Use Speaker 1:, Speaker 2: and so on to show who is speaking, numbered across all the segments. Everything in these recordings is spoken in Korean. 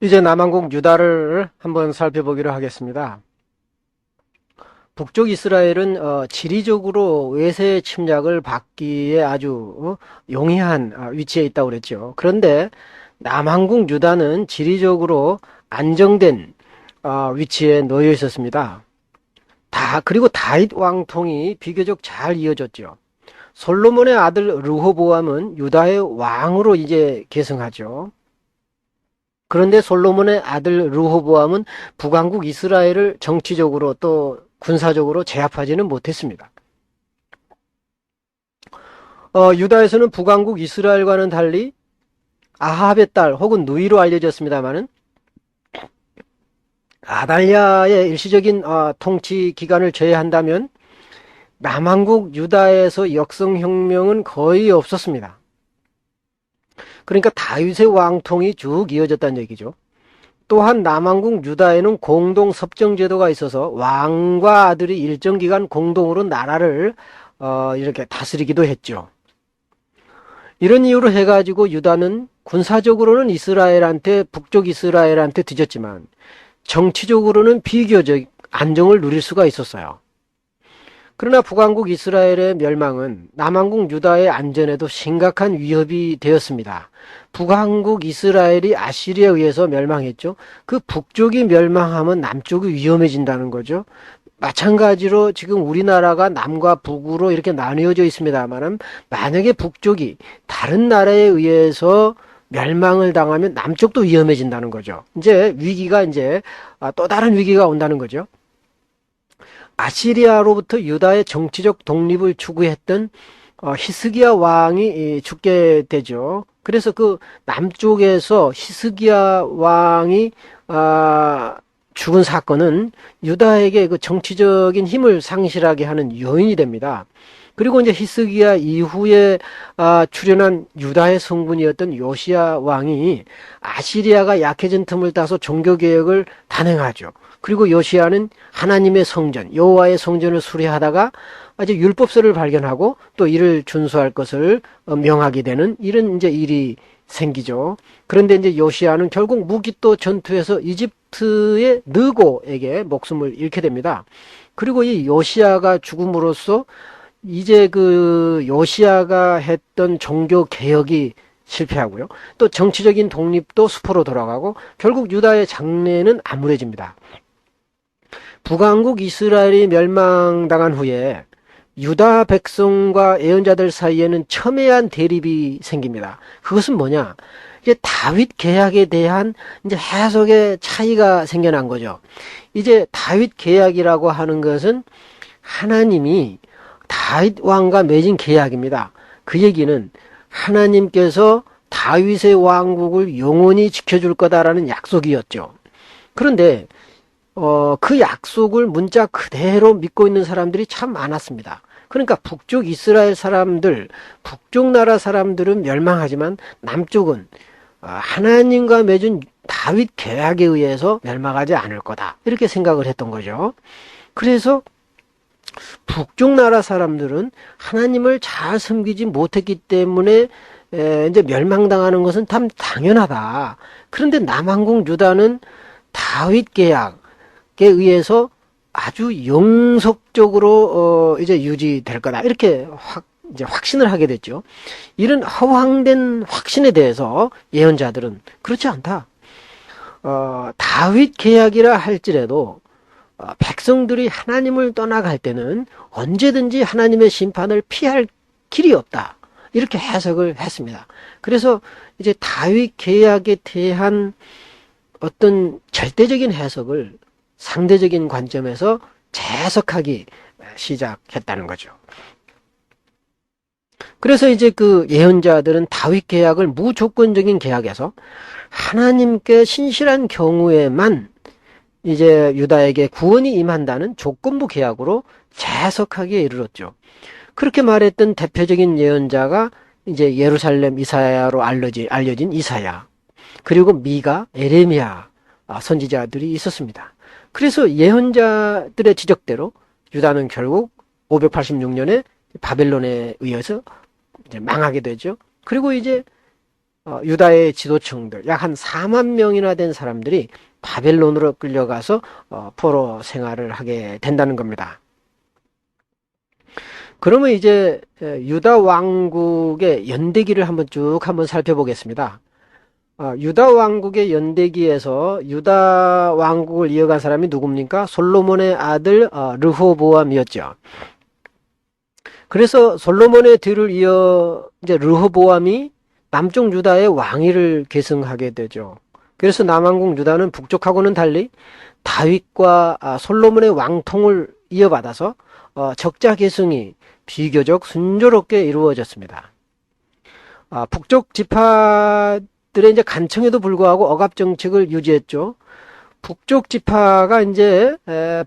Speaker 1: 이제 남한국 유다를 한번 살펴보기로 하겠습니다. 북쪽 이스라엘은 지리적으로 외세 침략을 받기에 아주 용이한 위치에 있다고 그랬죠. 그런데 남한국 유다는 지리적으로 안정된 위치에 놓여 있었습니다. 그리고 다윗 왕통이 비교적 잘 이어졌죠. 솔로몬의 아들 르호보암은 유다의 왕으로 이제 계승하죠. 그런데 솔로몬의 아들 르호보암은 북왕국 이스라엘을 정치적으로 또 군사적으로 제압하지는 못했습니다. 유다에서는 북왕국 이스라엘과는 달리 아합의 딸 혹은 누이로 알려졌습니다마는 아달랴의 일시적인 통치 기간을 제외한다면 남왕국 유다에서 역성혁명은 거의 없었습니다. 그러니까 다윗의 왕통이 쭉 이어졌다는 얘기죠. 또한 남왕국 유다에는 공동 섭정 제도가 있어서 왕과 아들이 일정 기간 공동으로 나라를 이렇게 다스리기도 했죠. 이런 이유로 해가지고 유다는 군사적으로는 북쪽 이스라엘한테 뒤졌지만 정치적으로는 비교적 안정을 누릴 수가 있었어요. 그러나 북왕국 이스라엘의 멸망은 남왕국 유다의 안전에도 심각한 위협이 되었습니다. 북왕국 이스라엘이 아시리아에 의해서 멸망했죠. 그 북쪽이 멸망하면 남쪽이 위험해진다는 거죠. 마찬가지로 지금 우리나라가 남과 북으로 이렇게 나뉘어져 있습니다만 만약에 북쪽이 다른 나라에 의해서 멸망을 당하면 남쪽도 위험해진다는 거죠. 이제 또 다른 위기가 온다는 거죠. 아시리아로부터 유다의 정치적 독립을 추구했던 히스기야 왕이 죽게 되죠. 그래서 그 남쪽에서 히스기야 왕이 죽은 사건은 유다에게 그 정치적인 힘을 상실하게 하는 요인이 됩니다. 그리고 이제 히스기야 이후에 출현한 유다의 성군이었던 요시야 왕이 아시리아가 약해진 틈을 따서 종교개혁을 단행하죠. 그리고 요시야는 하나님의 성전, 여호와의 성전을 수리하다가 아주 율법서를 발견하고 또 이를 준수할 것을 명하게 되는 이런 이제 일이 생기죠. 그런데 이제 요시야는 결국 무기또 전투에서 이집트의 느고에게 목숨을 잃게 됩니다. 그리고 이 요시야가 죽음으로써 이제 그 요시야가 했던 종교 개혁이 실패하고요. 또 정치적인 독립도 수포로 돌아가고 결국 유다의 장래는 암울해집니다. 북왕국 이스라엘이 멸망당한 후에 유다 백성과 예언자들 사이에는 첨예한 대립이 생깁니다. 그것은 뭐냐? 이제 다윗 계약에 대한 이제 해석의 차이가 생겨난 거죠. 이제 다윗 계약이라고 하는 것은 하나님이 다윗 왕과 맺은 계약입니다. 그 얘기는 하나님께서 다윗의 왕국을 영원히 지켜줄 거다라는 약속이었죠. 그런데 그 약속을 문자 그대로 믿고 있는 사람들이 참 많았습니다. 그러니까 북쪽 이스라엘 사람들, 북쪽 나라 사람들은 멸망하지만 남쪽은 하나님과 맺은 다윗 계약에 의해서 멸망하지 않을 거다. 이렇게 생각을 했던 거죠. 그래서 북쪽 나라 사람들은 하나님을 잘 섬기지 못했기 때문에 이제 멸망당하는 것은 참 당연하다. 그런데 남한국 유다는 다윗 계약에 의해서 아주 영속적으로 이제 유지될 거다. 이렇게 이제 확신을 하게 됐죠. 이런 허황된 확신에 대해서 예언자들은 그렇지 않다. 다윗 계약이라 할지라도 백성들이 하나님을 떠나갈 때는 언제든지 하나님의 심판을 피할 길이 없다. 이렇게 해석을 했습니다. 그래서 이제 다윗 계약에 대한 어떤 절대적인 해석을 상대적인 관점에서 재해석하기 시작했다는 거죠. 그래서 이제 그 예언자들은 다윗 계약을 무조건적인 계약에서 하나님께 신실한 경우에만 이제 유다에게 구원이 임한다는 조건부 계약으로 재해석하기에 이르렀죠. 그렇게 말했던 대표적인 예언자가 이제 예루살렘 이사야로 알려진 이사야, 그리고 미가, 에레미야 선지자들이 있었습니다. 그래서 예언자들의 지적대로 유다는 결국 586년에 바벨론에 의해서 이제 망하게 되죠. 그리고 이제 유다의 지도층들 약 한 4만 명이나 된 사람들이 바벨론으로 끌려가서 포로 생활을 하게 된다는 겁니다. 그러면 이제 유다 왕국의 연대기를 한번 살펴보겠습니다. 유다 왕국의 연대기에서 유다 왕국을 이어간 사람이 누굽니까? 솔로몬의 아들 르호보암이었죠. 그래서 솔로몬의 뒤를 이어 이제 르호보암이 남쪽 유다의 왕위를 계승하게 되죠. 그래서 남왕국 유다는 북쪽하고는 달리 다윗과 솔로몬의 왕통을 이어받아서 적자 계승이 비교적 순조롭게 이루어졌습니다. 북쪽 지파들의 이제 간청에도 불구하고 억압 정책을 유지했죠. 북쪽 지파가 이제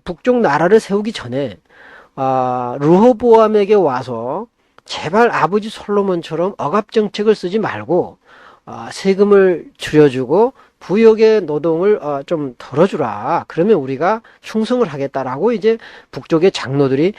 Speaker 1: 북쪽 나라를 세우기 전에 르호보암에게 와서 제발 아버지 솔로몬처럼 억압 정책을 쓰지 말고 세금을 줄여주고 부역의 노동을 좀 덜어주라. 그러면 우리가 충성을 하겠다라고 이제 북쪽의 장로들이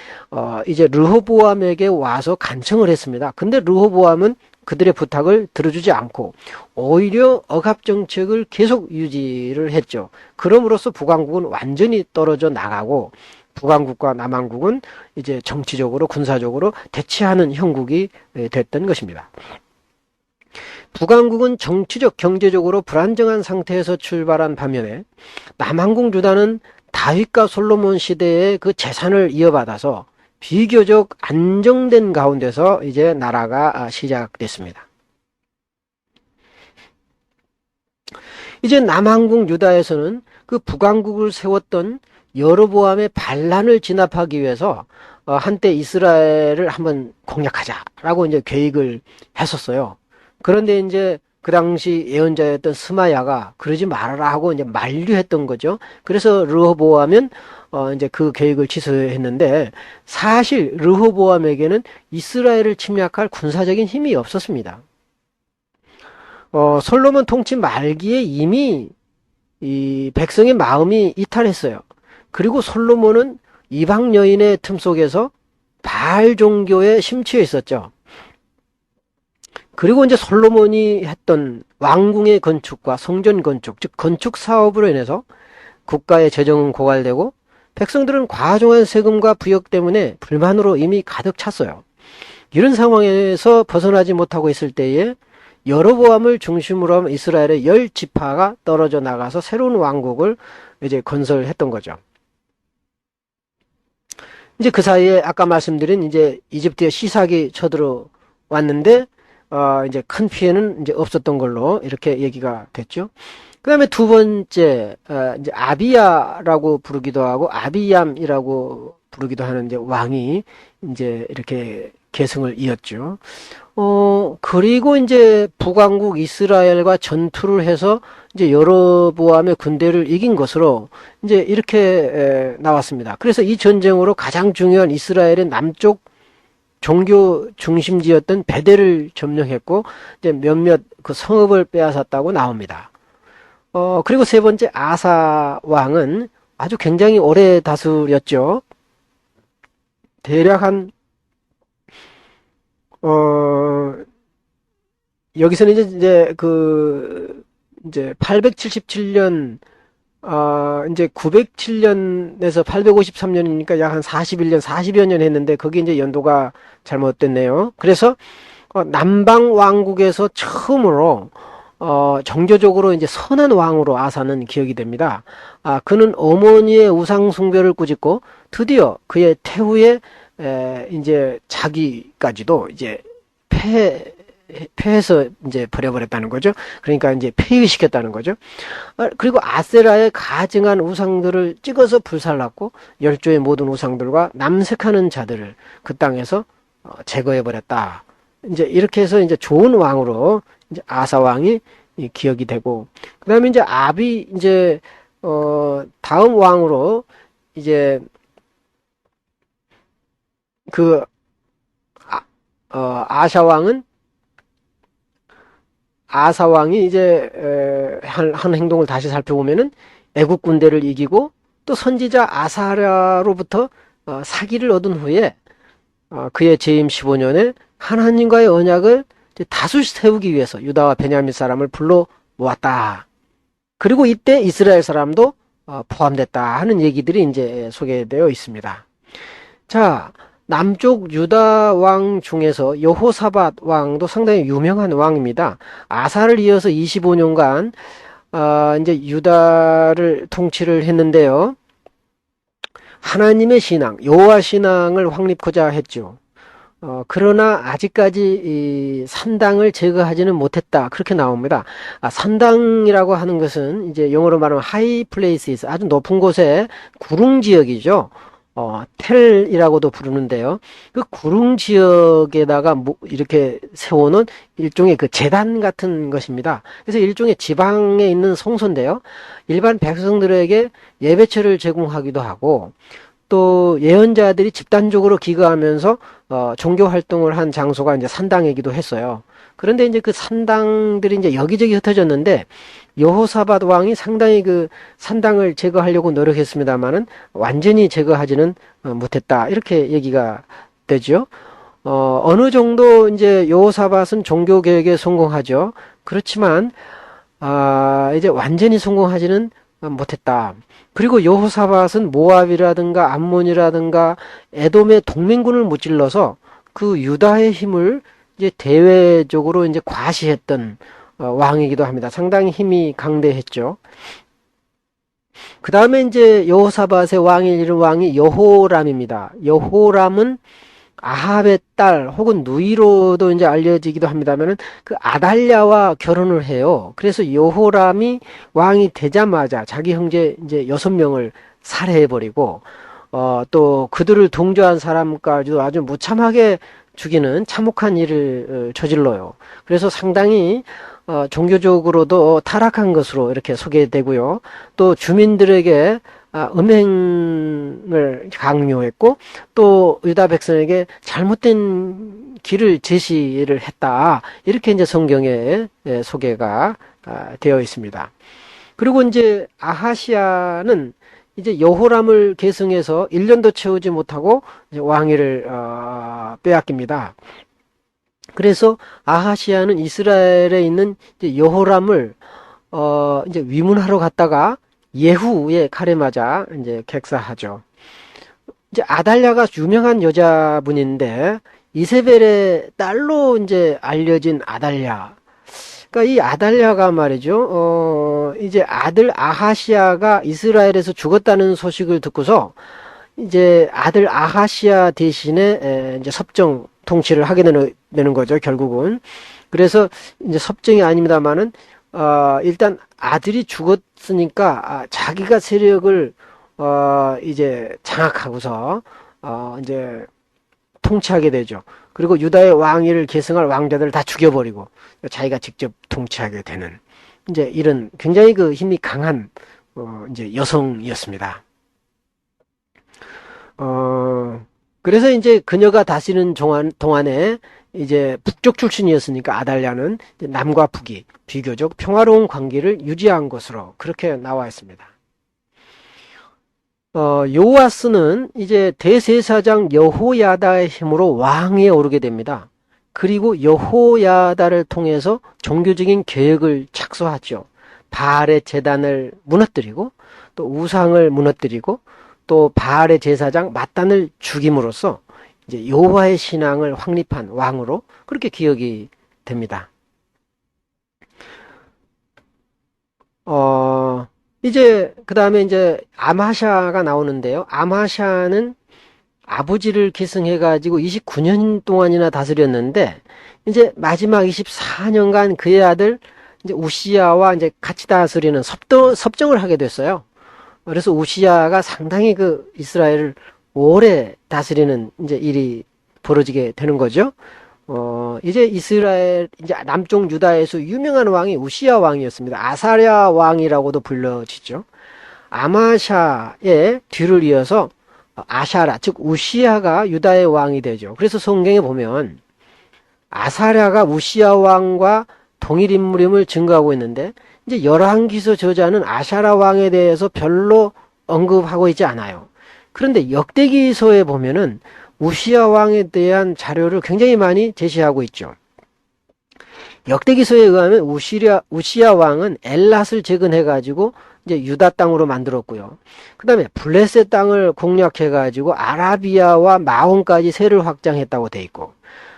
Speaker 1: 이제 르호보암에게 와서 간청을 했습니다. 근데 르호보암은 그들의 부탁을 들어주지 않고 오히려 억압 정책을 계속 유지를 했죠. 그럼으로써 북왕국은 완전히 떨어져 나가고 북왕국과 남왕국은 이제 정치적으로 군사적으로 대치하는 형국이 됐던 것입니다. 북왕국은 정치적 경제적으로 불안정한 상태에서 출발한 반면에 남왕국 유다는 다윗과 솔로몬 시대의 그 재산을 이어받아서 비교적 안정된 가운데서 이제 나라가 시작됐습니다. 이제 남왕국 유다에서는 그 북왕국을 세웠던 여로보암의 반란을 진압하기 위해서 한때 이스라엘을 한번 공략하자라고 이제 계획을 했었어요. 그런데 이제 그 당시 예언자였던 스마야가 그러지 말아라 하고 이제 만류했던 거죠. 그래서 르호보암은 이제 그 계획을 취소했는데 사실 르호보암에게는 이스라엘을 침략할 군사적인 힘이 없었습니다. 솔로몬 통치 말기에 이미 이 백성의 마음이 이탈했어요. 그리고 솔로몬은 이방 여인의 틈 속에서 바알 종교에 심취해 있었죠. 그리고 이제 솔로몬이 했던 왕궁의 건축과 성전 건축, 즉 건축 사업으로 인해서 국가의 재정은 고갈되고 백성들은 과중한 세금과 부역 때문에 불만으로 이미 가득 찼어요. 이런 상황에서 벗어나지 못하고 있을 때에 여로보암을 중심으로 한 이스라엘의 10지파가 떨어져 나가서 새로운 왕국을 이제 건설했던 거죠. 이제 그 사이에 아까 말씀드린 이제 이집트의 시삭이 쳐들어왔는데 이제 큰 피해는 이제 없었던 걸로 이렇게 얘기가 됐죠. 그 다음에 두 번째, 이제 아비야라고 부르기도 하고 아비얌이라고 부르기도 하는 이제 왕이 이제 이렇게 계승을 이었죠. 그리고 이제 북왕국 이스라엘과 전투를 해서 이제 여로보암의 군대를 이긴 것으로 이제 이렇게 나왔습니다. 그래서 이 전쟁으로 가장 중요한 이스라엘의 남쪽 종교 중심지였던 베델을 점령했고 이제 몇몇 그 성읍을 빼앗았다고 나옵니다. 그리고 세 번째 아사 왕은 아주 굉장히 오래 다스렸죠. 대략 한 여기서는 이제 877년 이제 907년에서 853년이니까 약 한 41년, 40여 년 했는데 거기 이제 연도가 잘못됐네요. 그래서 남방 왕국에서 처음으로 정교적으로 이제 선한 왕으로 아사는 기억이 됩니다. 그는 어머니의 우상 숭배를 꾸짖고 드디어 그의 태후에 이제 자기까지도 이제 폐해서 이제 버려버렸다는 거죠. 그러니까 이제 폐위시켰다는 거죠. 그리고 아세라의 가증한 우상들을 찍어서 불살랐고 열조의 모든 우상들과 남색하는 자들을 그 땅에서 제거해버렸다. 이제 이렇게 해서 이제 좋은 왕으로 이제 아사 왕이 기억이 되고, 그 다음에 이제 이제 다음 왕으로 이제 그 아사 왕이 이제 한 행동을 다시 살펴보면은 애국 군대를 이기고 또 선지자 아사랴로부터 사기를 얻은 후에 그의 재임 15년에 하나님과의 언약을 이제 다수 세우기 위해서 유다와 베냐민 사람을 불러 모았다. 그리고 이때 이스라엘 사람도 포함됐다 하는 얘기들이 이제 소개되어 있습니다. 자, 남쪽 유다 왕 중에서 여호사밧 왕도 상당히 유명한 왕입니다. 아사를 이어서 25년간 이제 유다를 통치를 했는데요. 하나님의 신앙, 여호와 신앙을 확립하자 했죠. 그러나 아직까지 이 산당을 제거하지는 못했다. 그렇게 나옵니다. 산당이라고 하는 것은 이제 영어로 말하면 high places, 아주 높은 곳에 구릉 지역이죠. 텔이라고도 부르는데요. 그 구릉 지역에다가 이렇게 세워놓은 일종의 그 제단 같은 것입니다. 그래서 일종의 지방에 있는 성소인데요. 일반 백성들에게 예배처를 제공하기도 하고, 또 예언자들이 집단적으로 기거하면서 종교 활동을 한 장소가 이제 산당이기도 했어요. 그런데 이제 그 산당들이 이제 여기저기 흩어졌는데 여호사밧 왕이 상당히 그 산당을 제거하려고 노력했습니다만은 완전히 제거하지는 못했다. 이렇게 얘기가 되죠. 어느 정도 이제 여호사밧은 종교 개혁에 성공하죠. 그렇지만 이제 완전히 성공하지는 못했다. 그리고 여호사밧은 모압이라든가 암몬이라든가 에돔의 동맹군을 무찔러서 그 유다의 힘을 이제 대외적으로 이제 과시했던 왕이기도 합니다. 상당히 힘이 강대했죠. 그 다음에 이제 여호사밧의 왕이 이른 왕이 여호람입니다. 여호람은 아합의 딸 혹은 누이로도 이제 알려지기도 합니다만은 그 아달랴와 결혼을 해요. 그래서 여호람이 왕이 되자마자 자기 형제 이제 6명을 살해해버리고 또 그들을 동조한 사람까지도 아주 무참하게 죽이는 참혹한 일을 저질러요. 그래서 상당히 종교적으로도 타락한 것으로 이렇게 소개되고요. 또 주민들에게 음행을 강요했고 또 유다 백성에게 잘못된 길을 제시를 했다. 이렇게 이제 성경에 소개가 되어 있습니다. 그리고 이제 아하시아는 이제 여호람을 계승해서 1년도 채우지 못하고 이제 왕위를 빼앗깁니다. 그래서 아하시아는 이스라엘에 있는 이제 여호람을 이제 위문하러 갔다가 예후의 칼에 맞아 이제 객사하죠. 이제 아달랴가 유명한 여자분인데 이세벨의 딸로 이제 알려진 아달랴. 그러니까 이 아달랴가 말이죠. 이제 아들 아하시아가 이스라엘에서 죽었다는 소식을 듣고서 이제 아들 아하시아 대신에 이제 섭정 통치를 하게 되는 거죠, 결국은. 그래서 이제 섭정이 아닙니다만은 일단 아들이 죽었으니까 자기가 세력을 이제 장악하고서 이제 통치하게 되죠. 그리고 유다의 왕위를 계승할 왕자들을 다 죽여버리고 자기가 직접 통치하게 되는 이제 이런 굉장히 그 힘이 강한 이제 여성이었습니다. 그래서 이제 그녀가 다스리는 동안에 이제 북쪽 출신이었으니까 아달랴는 남과 북이 비교적 평화로운 관계를 유지한 것으로 그렇게 나와 있습니다. 요아스는 이제 대제사장 여호야다의 힘으로 왕위에 오르게 됩니다. 그리고 여호야다를 통해서 종교적인 개혁을 착수하죠. 바알의 제단을 무너뜨리고 또 우상을 무너뜨리고 또 바알의 제사장 mat단을 죽임으로써 이제 여호와의 신앙을 확립한 왕으로 그렇게 기억이 됩니다. 이제 그 다음에 이제 아마샤가 나오는데요. 아마샤는 아버지를 계승해가지고 29년 동안이나 다스렸는데 이제 마지막 24년간 그의 아들 이제 우시야와 이제 같이 다스리는 섭정을 하게 됐어요. 그래서 우시야가 상당히 그 이스라엘을 오래 다스리는 이제 일이 벌어지게 되는 거죠. 이제 이스라엘, 이제 남쪽 유다에서 유명한 왕이 우시야 왕이었습니다. 아사랴 왕이라고도 불려지죠. 아마샤의 뒤를 이어서 아샤라, 즉 우시야가 유다의 왕이 되죠. 그래서 성경에 보면 아사랴가 우시야 왕과 동일 인물임을 증거하고 있는데 이제 열왕기서 저자는 아샤라 왕에 대해서 별로 언급하고 있지 않아요. 그런데 역대기서에 보면은 우시야 왕에 대한 자료를 굉장히 많이 제시하고 있죠. 역대기서에 의하면 우시야 왕은 엘랏을 재건해가지고 이제 유다 땅으로 만들었고요. 그 다음에 블레셋 땅을 공략해가지고 아라비아와 마온까지 세를 확장했다고 돼 있고,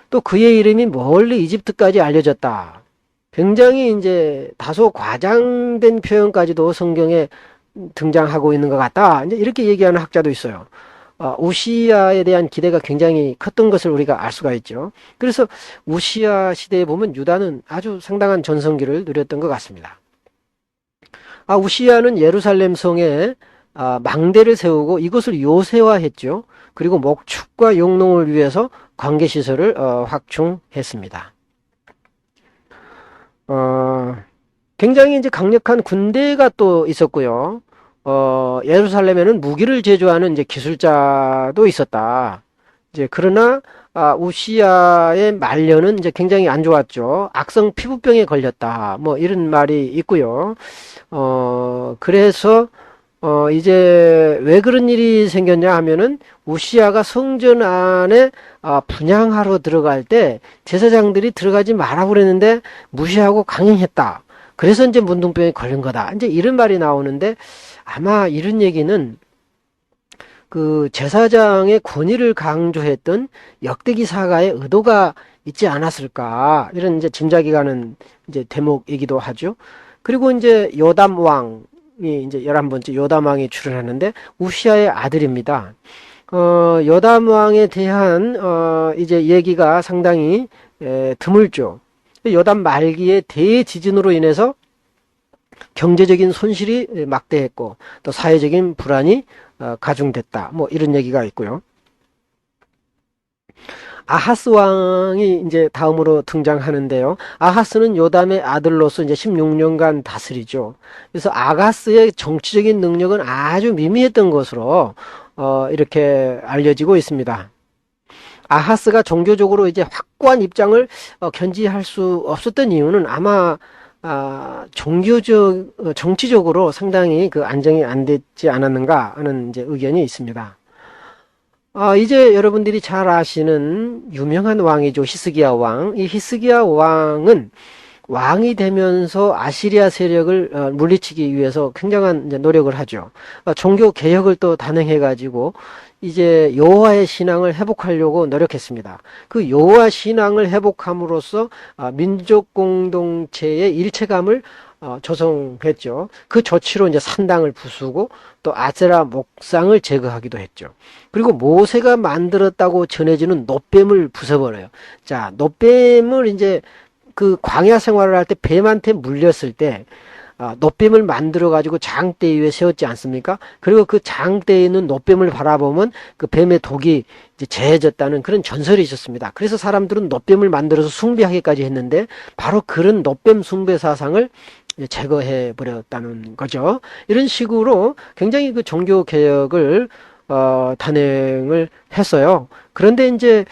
Speaker 1: 또 그의 이름이 멀리 이집트까지 알려졌다. 굉장히 이제 다소 과장된 표현까지도 성경에 등장하고 있는 것 같다. 이제 이렇게 얘기하는 학자도 있어요. 우시야에 대한 기대가 굉장히 컸던 것을 우리가 알 수가 있죠. 그래서 우시야 시대에 보면 유다는 아주 상당한 전성기를 누렸던 것 같습니다. 우시야는 예루살렘 성에 망대를 세우고 이곳을 요새화했죠. 그리고 목축과 용농을 위해서 관계시설을 확충했습니다. 굉장히 이제 강력한 군대가 또 있었고요. 예루살렘에는 무기를 제조하는 이제 기술자도 있었다. 이제 그러나 우시야의 말년은 이제 굉장히 안 좋았죠. 악성 피부병에 걸렸다. 뭐 이런 말이 있고요. 그래서 이제 왜 그런 일이 생겼냐 하면은 우시야가 성전 안에 분향하러 들어갈 때 제사장들이 들어가지 말라고 그랬는데 무시하고 강행했다. 그래서 이제 문둥병에 걸린 거다. 이제 이런 말이 나오는데 아마 이런 얘기는 그 제사장의 권위를 강조했던 역대기 사가의 의도가 있지 않았을까. 이런 이제 짐작이 가는 이제 대목이기도 하죠. 그리고 이제 요담 왕이 이제 11번째 요담 왕이 출연하는데 우시야의 아들입니다. 요담 왕에 대한 이제 얘기가 상당히 드물죠. 요담 말기에 대지진으로 인해서 경제적인 손실이 막대했고 또 사회적인 불안이 가중됐다. 뭐 이런 얘기가 있고요. 아하스 왕이 이제 다음으로 등장하는데요. 아하스는 요담의 아들로서 이제 16년간 다스리죠. 그래서 아가스의 정치적인 능력은 아주 미미했던 것으로 이렇게 알려지고 있습니다. 아하스가 종교적으로 이제 확고한 입장을 견지할 수 없었던 이유는 아마 정치적으로 상당히 그 안정이 안 됐지 않았는가 하는 이제 의견이 있습니다. 이제 여러분들이 잘 아시는 유명한 왕이죠. 히스기야 왕. 이 히스기야 왕은 왕이 되면서 아시리아 세력을 물리치기 위해서 굉장한 이제 노력을 하죠. 종교 개혁을 또 단행해가지고 이제 여호와의 신앙을 회복하려고 노력했습니다. 그 여호와 신앙을 회복함으로써 민족 공동체의 일체감을 조성했죠. 그 조치로 이제 산당을 부수고 또 아세라 목상을 제거하기도 했죠. 그리고 모세가 만들었다고 전해지는 놋뱀을 부숴버려요. 자, 놋뱀을 이제 그 광야 생활을 할 때 뱀한테 물렸을 때 놋뱀을 만들어 가지고 장대 위에 세웠지 않습니까? 그리고 그 장대에 있는 놋뱀을 바라보면 그 뱀의 독이 이제 제해졌다는 그런 전설이 있었습니다. 그래서 사람들은 놋뱀을 만들어서 숭배하기까지 했는데 바로 그런 놋뱀 숭배 사상을 제거해 버렸다는 거죠. 이런 식으로 굉장히 그 종교 개혁을 단행을 했어요. 그런데 이제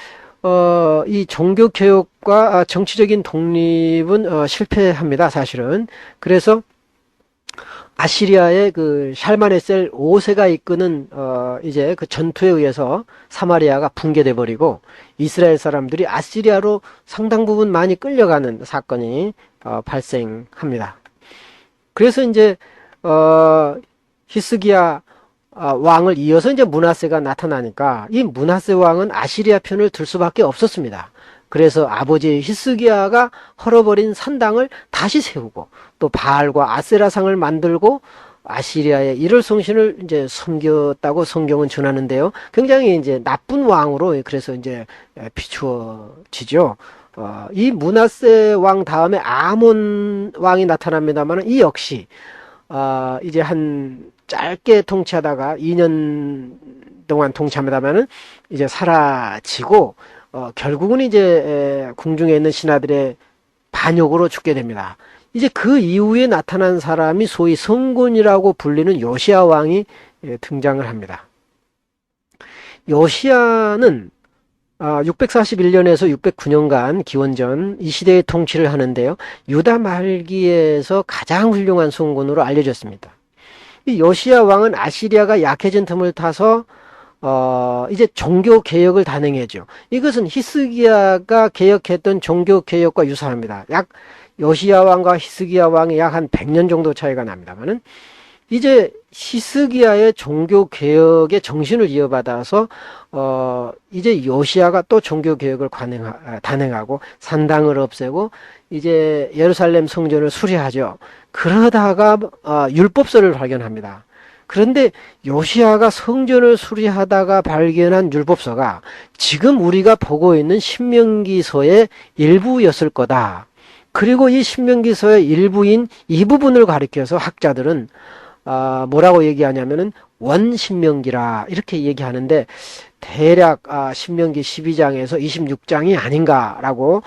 Speaker 1: 이 종교 개혁과 정치적인 독립은 실패합니다, 사실은. 그래서 아시리아의 그 샬마네셀 5세가 이끄는 이제 그 전투에 의해서 사마리아가 붕괴돼 버리고 이스라엘 사람들이 아시리아로 상당 부분 많이 끌려가는 사건이 발생합니다. 그래서 이제 히스기야 왕을 이어서 이제 므낫세가 나타나니까 이 므낫세 왕은 아시리아 편을 들 수밖에 없었습니다. 그래서 아버지 히스기야가 헐어버린 산당을 다시 세우고 또 바알과 아세라상을 만들고 아시리아의 일월성신을 이제 섬겼다고 성경은 전하는데요. 굉장히 이제 나쁜 왕으로 그래서 이제 비추어지죠. 이 므낫세 왕 다음에 아몬 왕이 나타납니다만 이 역시 이제 한 짧게 통치하다가 2년 동안 통치합니다만은 이제 사라지고 결국은 이제 궁중에 있는 신하들의 반역으로 죽게 됩니다. 이제 그 이후에 나타난 사람이 소위 성군이라고 불리는 요시야 왕이 등장을 합니다. 요시야는 641년에서 609년간 기원전 이 시대의 통치를 하는데요. 유다 말기에서 가장 훌륭한 성군으로 알려졌습니다. 이 요시야 왕은 아시리아가 약해진 틈을 타서 이제 종교 개혁을 단행했죠. 이것은 히스기야가 개혁했던 종교 개혁과 유사합니다. 약 요시야 왕과 히스기야 왕이 약 한 100년 정도 차이가 납니다만은 이제 히스기야의 종교 개혁의 정신을 이어받아서 이제 요시야가 또 종교 개혁을 단행하고 산당을 없애고 이제 예루살렘 성전을 수리하죠. 그러다가 율법서를 발견합니다. 그런데 요시야가 성전을 수리하다가 발견한 율법서가 지금 우리가 보고 있는 신명기서의 일부였을 거다. 그리고 이 신명기서의 일부인 이 부분을 가리켜서 학자들은 뭐라고 얘기하냐면은 원신명기라 이렇게 얘기하는데 대략 신명기 12장에서 26장이 아닌가라고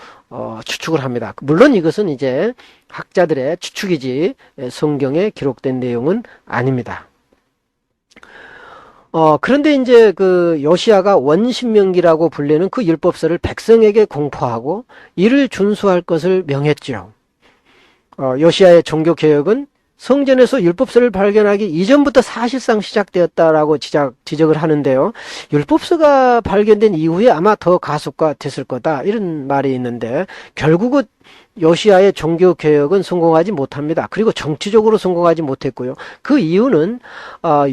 Speaker 1: 추측을 합니다. 물론 이것은 이제 학자들의 추측이지 성경에 기록된 내용은 아닙니다. 그런데 이제 그 요시야가 원신명기라고 불리는 그 율법서를 백성에게 공포하고 이를 준수할 것을 명했지요. 요시야의 종교 개혁은 성전에서 율법서를 발견하기 이전부터 사실상 시작되었다라고 지적을 하는데요. 율법서가 발견된 이후에 아마 더 가속화됐을 거다 이런 말이 있는데 결국은 요시야의 종교 개혁은 성공하지 못합니다. 그리고 정치적으로 성공하지 못했고요. 그 이유는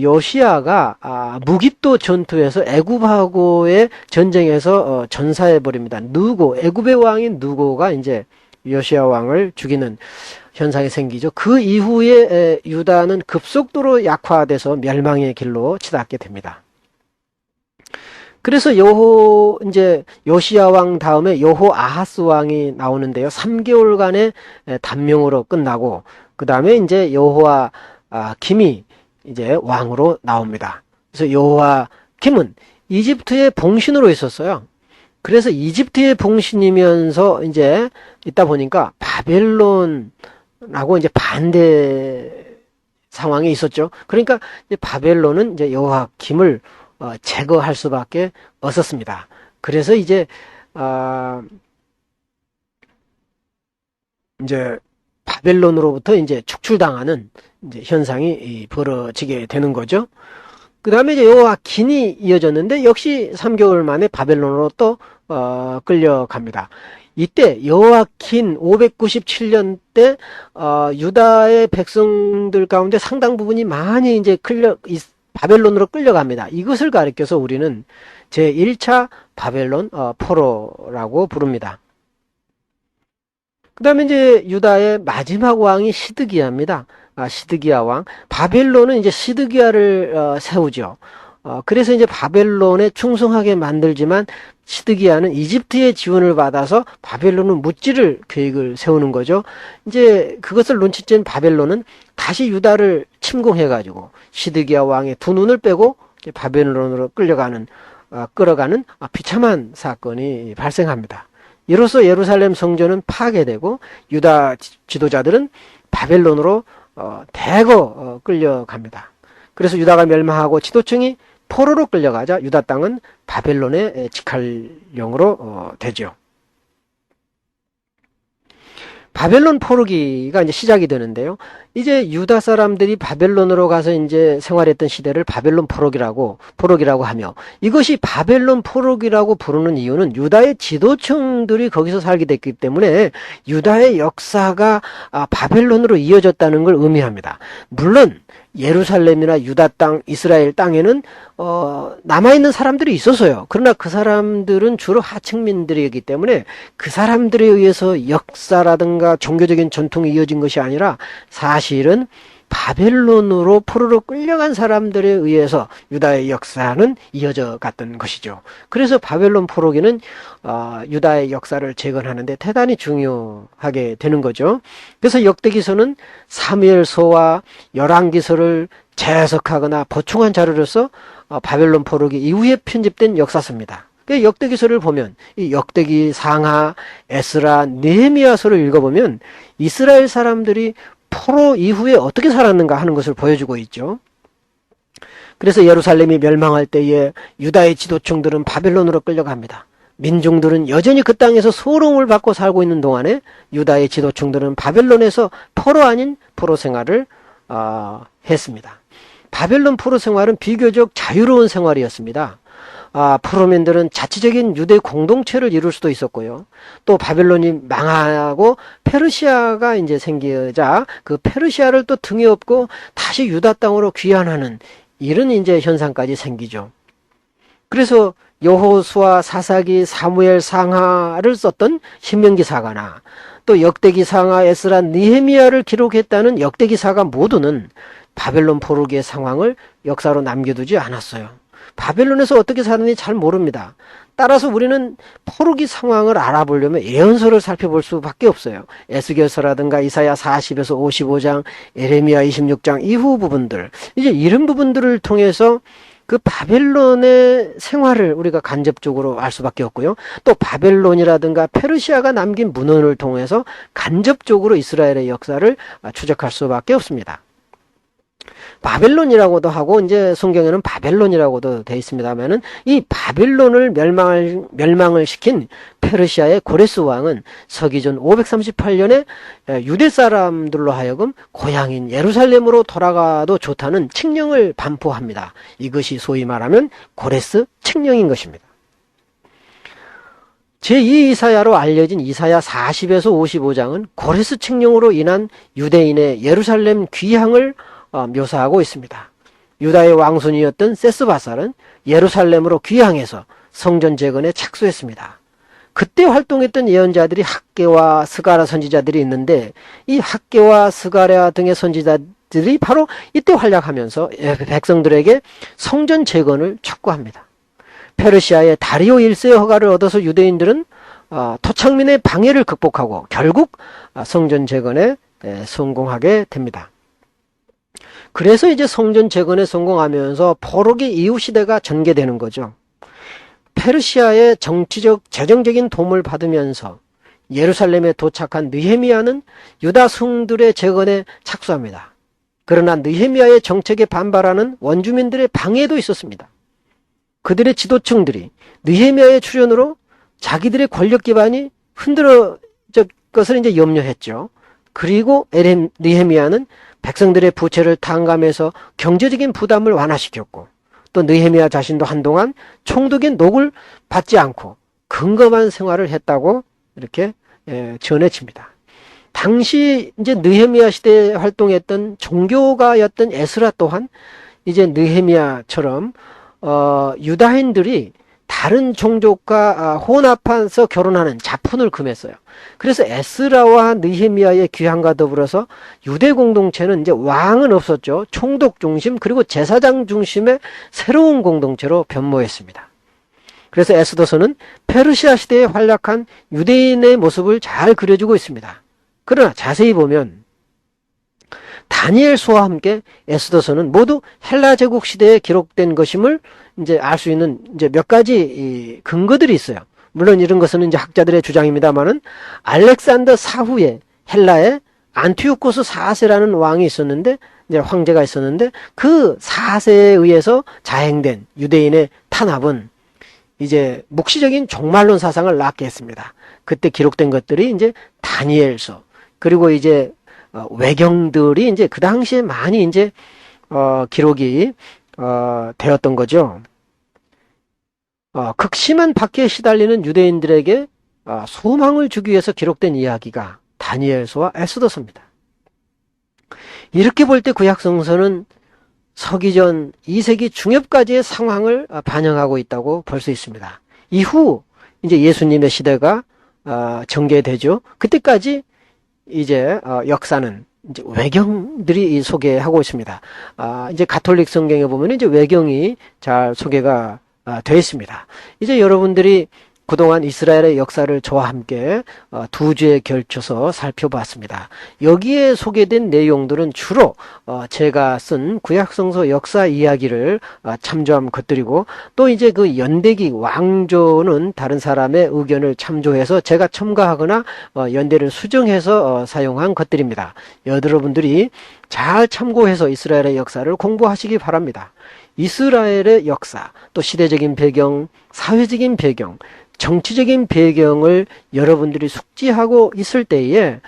Speaker 1: 요시야가 무깁도 전투에서 애굽하고의 전쟁에서 전사해 버립니다. 애굽의 왕인 느고가 이제 요시야 왕을 죽이는 현상이 생기죠. 그 이후에 유다는 급속도로 약화돼서 멸망의 길로 치닫게 됩니다. 그래서 이제 요시야 왕 다음에 여호아하스 왕이 나오는데요. 3개월간의 단명으로 끝나고 그 다음에 이제 여호야김이 이제 왕으로 나옵니다. 그래서 여호야김은 이집트의 봉신으로 있었어요. 그래서 이집트의 봉신이면서 이제 있다 보니까 바벨론하고 이제 반대 상황에 있었죠. 그러니까 이제 바벨론은 이제 여호야김을 제거할 수밖에 없었습니다. 그래서 이제 바벨론으로부터 이제 축출당하는 이제 현상이 벌어지게 되는 거죠. 그 다음에 이제 여호야긴이 이어졌는데 역시 3개월 만에 바벨론으로 또 끌려갑니다. 이때 여호야긴 597년 때 유다의 백성들 가운데 상당 부분이 많이 이제 바벨론으로 끌려갑니다. 이것을 가리켜서 우리는 제1차 바벨론 포로라고 부릅니다. 그 다음에 이제 유다의 마지막 왕이 시드기야입니다. 시드기야 왕. 바벨론은 이제 시드기야를 세우죠. 그래서 이제 바벨론에 충성하게 만들지만 시드기야는 이집트의 지원을 받아서 바벨론은 무찌를 계획을 세우는 거죠. 이제 그것을 눈치챈 바벨론은 다시 유다를 침공해가지고 시드기야 왕의 두 눈을 빼고 바벨론으로 끌어가는 비참한 사건이 발생합니다. 이로써 예루살렘 성전은 파괴되고 유다 지도자들은 바벨론으로 대거 끌려갑니다. 그래서 유다가 멸망하고 지도층이 포로로 끌려가자 유다 땅은 바벨론의 직할령으로 되죠. 바벨론 포로기가 이제 시작이 되는데요. 이제 유다 사람들이 바벨론으로 가서 이제 생활했던 시대를 바벨론 포로기라고 하며 이것이 바벨론 포로기라고 부르는 이유는 유다의 지도층들이 거기서 살게 됐기 때문에 유다의 역사가 바벨론으로 이어졌다는 걸 의미합니다. 물론 예루살렘이나 유다 땅, 이스라엘 땅에는 남아있는 사람들이 있었어요. 그러나 그 사람들은 주로 하층민들이기 때문에 그 사람들에 의해서 역사라든가 종교적인 전통이 이어진 것이 아니라 사실은 바벨론으로 포로로 끌려간 사람들에 의해서 유다의 역사는 이어져 갔던 것이죠. 그래서 바벨론 포로기는 유다의 역사를 재건하는데 대단히 중요하게 되는 거죠. 그래서 역대기서는 사무엘서와 열왕기서를 재해석하거나 보충한 자료로서 바벨론 포로기 이후에 편집된 역사서입니다. 역대기서를 보면 이 역대기, 상하, 에스라, 느헤미야서를 읽어보면 이스라엘 사람들이 포로 이후에 어떻게 살았는가 하는 것을 보여주고 있죠. 그래서 예루살렘이 멸망할 때에 유다의 지도층들은 바벨론으로 끌려갑니다. 민중들은 여전히 그 땅에서 소롱을 받고 살고 있는 동안에 유다의 지도층들은 바벨론에서 포로 아닌 포로 생활을 했습니다. 바벨론 포로 생활은 비교적 자유로운 생활이었습니다. 포로민들은 자치적인 유대 공동체를 이룰 수도 있었고요. 또 바벨론이 망하고 페르시아가 이제 생기자 그 페르시아를 또 등에 업고 다시 유다 땅으로 귀환하는 이런 이제 현상까지 생기죠. 그래서 여호수아, 사사기, 사무엘 상하를 썼던 신명기사가나 또 역대기상하, 에스라, 느헤미야를 기록했다는 역대기사가 모두는 바벨론 포로기의 상황을 역사로 남겨두지 않았어요. 바벨론에서 어떻게 사는지 잘 모릅니다. 따라서 우리는 포로기 상황을 알아보려면 예언서를 살펴볼 수밖에 없어요. 에스겔서라든가 이사야 40에서 55장, 에레미야 26장 이후 부분들, 이제 이런 부분들을 통해서 그 바벨론의 생활을 우리가 간접적으로 알 수밖에 없고요. 또 바벨론이라든가 페르시아가 남긴 문헌을 통해서 간접적으로 이스라엘의 역사를 추적할 수밖에 없습니다. 바벨론이라고도 하고 이제 성경에는 바벨론이라고도 되어 있습니다만은 이 바벨론을 멸망을 시킨 페르시아의 고레스 왕은 서기전 538년에 유대 사람들로 하여금 고향인 예루살렘으로 돌아가도 좋다는 칙령을 반포합니다. 이것이 소위 말하면 고레스 칙령인 것입니다. 제2 이사야로 알려진 이사야 40에서 55장은 고레스 칙령으로 인한 유대인의 예루살렘 귀향을 묘사하고 있습니다. 유다의 왕손이었던 세스바살은 예루살렘으로 귀향해서 성전 재건에 착수했습니다. 그때 활동했던 예언자들이 학개와 스가랴 선지자들이 있는데 이 학개와 스가랴 등의 선지자들이 바로 이때 활약하면서 백성들에게 성전 재건을 촉구합니다. 페르시아의 다리오 1세의 허가를 얻어서 유대인들은 토착민의 방해를 극복하고 결국 성전 재건에 성공하게 됩니다. 그래서 이제 성전 재건에 성공하면서 포로기 이후 시대가 전개되는 거죠. 페르시아의 정치적, 재정적인 도움을 받으면서 예루살렘에 도착한 느헤미야는 유다 성들의 재건에 착수합니다. 그러나 느헤미야의 정책에 반발하는 원주민들의 방해도 있었습니다. 그들의 지도층들이 느헤미야의 출현으로 자기들의 권력 기반이 흔들어질 것을 이제 염려했죠. 그리고 느헤미야는 백성들의 부채를 탕감해서 경제적인 부담을 완화시켰고 또 느헤미야 자신도 한동안 총독의 녹을 받지 않고 근검한 생활을 했다고 이렇게 전해집니다. 당시 이제 느헤미야 시대에 활동했던 종교가였던 에스라 또한 이제 느헤미야처럼 유다인들이 다른 종족과 혼합해서 결혼하는 자fun을 금했어요. 그래서 에스라와 느헤미야의 귀향과 더불어서 유대 공동체는 이제 왕은 없었죠. 총독 중심 그리고 제사장 중심의 새로운 공동체로 변모했습니다. 그래서 에스더서는 페르시아 시대에 활약한 유대인의 모습을 잘 그려주고 있습니다. 그러나 자세히 보면 다니엘서와 함께 에스더서는 모두 헬라 제국 시대에 기록된 것임을 이제 알 수 있는 이제 몇 가지 근거들이 있어요. 물론 이런 것은 이제 학자들의 주장입니다만은 알렉산더 사후에 헬라에 안티오코스 4세라는 왕이 있었는데 이제 황제가 있었는데 그 4세에 의해서 자행된 유대인의 탄압은 이제 묵시적인 종말론 사상을 낳게 했습니다. 그때 기록된 것들이 이제 다니엘서 그리고 이제 외경들이 이제 그 당시에 많이 이제 기록이 되었던 거죠. 극심한 박해에 시달리는 유대인들에게 소망을 주기 위해서 기록된 이야기가 다니엘서와 에스더서입니다. 이렇게 볼 때 구약성서는 서기전 2세기 중엽까지의 상황을 반영하고 있다고 볼 수 있습니다. 이후 이제 예수님의 시대가 전개되죠. 그때까지 이제 역사는 이제 외경들이 소개하고 있습니다. 이제 가톨릭 성경에 보면 이제 외경이 잘 소개가 되어 있습니다. 이제 여러분들이 그동안 이스라엘의 역사를 저와 함께 두 주에 걸쳐서 살펴봤습니다. 여기에 소개된 내용들은 주로 제가 쓴 구약성서 역사 이야기를 참조한 것들이고 또 이제 그 연대기 왕조는 다른 사람의 의견을 참조해서 제가 첨가하거나 연대를 수정해서 사용한 것들입니다. 여러분들이 잘 참고해서 이스라엘의 역사를 공부하시기 바랍니다. 이스라엘의 역사, 또 시대적인 배경, 사회적인 배경, 정치적인 배경을 여러분들이 숙지하고 있을 때에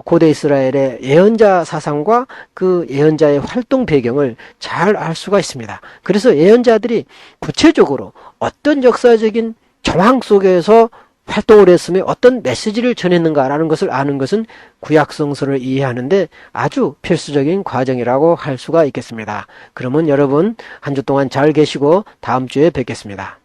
Speaker 1: 고대 이스라엘의 예언자 사상과 그 예언자의 활동 배경을 잘 알 수가 있습니다. 그래서 예언자들이 구체적으로 어떤 역사적인 정황 속에서 활동을 했으며 어떤 메시지를 전했는가라는 것을 아는 것은 구약 성서를 이해하는데 아주 필수적인 과정이라고 할 수가 있겠습니다. 그러면 여러분 한 주 동안 잘 계시고 다음 주에 뵙겠습니다.